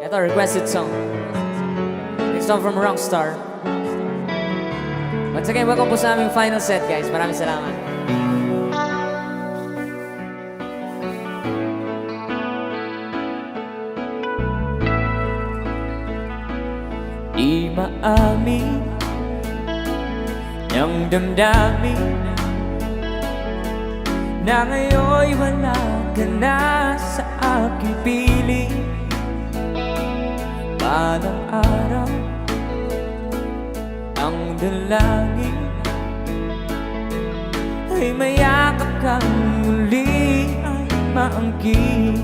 Ito, requested song. Next song from Rockstar. Once again, welcome po sa aming final set, guys. Maraming salamat. Di maamin niyang damdamin na ngayon'y wala ka na sa aking piling. Balang araw ang dalangin ay mayakap kang muli ay maangkin.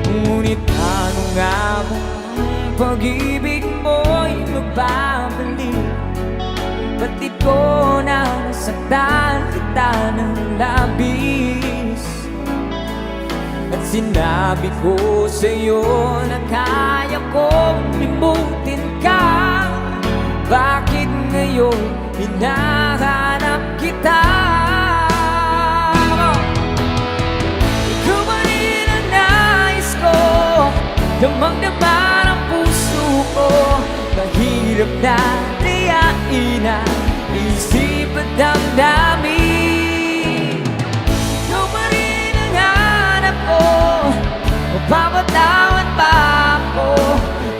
Ngunit ano nga ba ang pag-ibig mo'y magbabalik? Batid ko na nasaktan kita ng labis, at sinabi ko sa'yo na kaya kong limutin ka. Bakit ngayon hinahanap kita? Ikaw pa rin ang nais ko, damang-dama ng puso ko. Mahirap na tiyain ang isip at damdamin. Ikaw pa rin ang hanap ko, mapapatawad pa ako.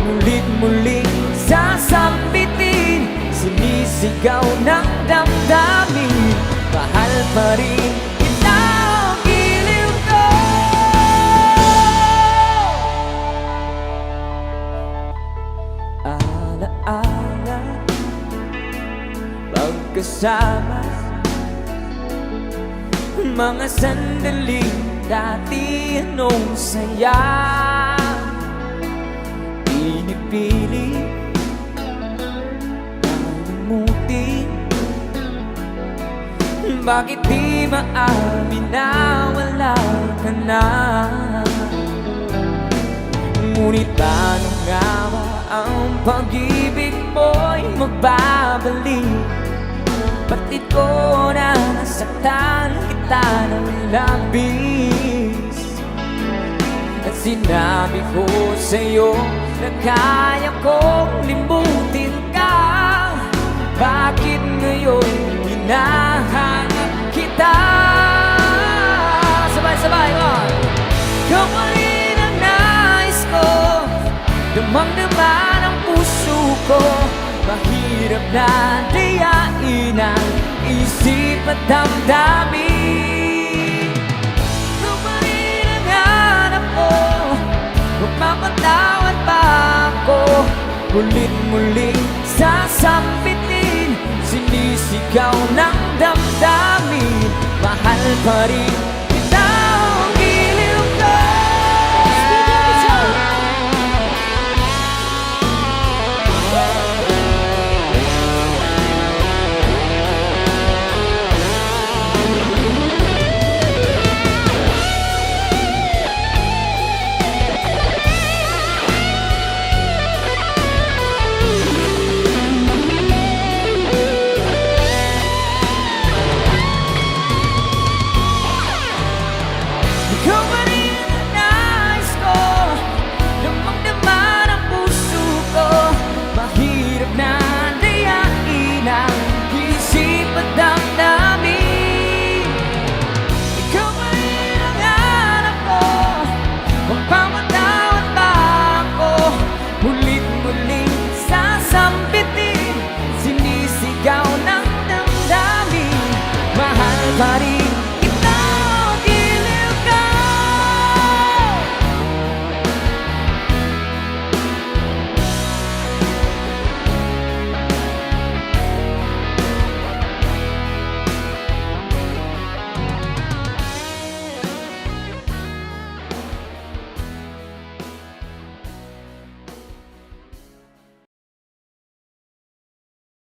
Mulit-muling sasambitin, sinisigaw ng damdamin. Mahal pa rin kita, ang giliw ko. Alaala pagkasama, mga sandaling dati anong saya. Pinipili nalimutin, bakit di maamin na wala ka na? Ngunit ano nga ba ang pag-ibig mo'y magbabalik? Batid ko na nasaktan kita ng labis, at sinabi ko sa'yo na kaya kong limutin ka. Bakit ngayon hinahanap kita? Sabay-sabay mo. Ikaw pa rin ang nais ko, damang-dama ng puso ko. Mahirap na tiyain ang isip at damdamin. Ikaw pa rin ang hanap ko, magpapatawad pa ako. Mulit-muling sasambitin, sinisigaw ng damdamin. Mahal pa rin kita, ang giliw ko. Ikaw pa rin ang nais ko, damang-dama ng puso ko. Mahirap na dayain ang isip at damdamin. Ikaw pa rin ang hanap ko, magpapatawad pa ako. Mulit-muling sasambitin, sinisigaw ng damdamin. Mahal pa rin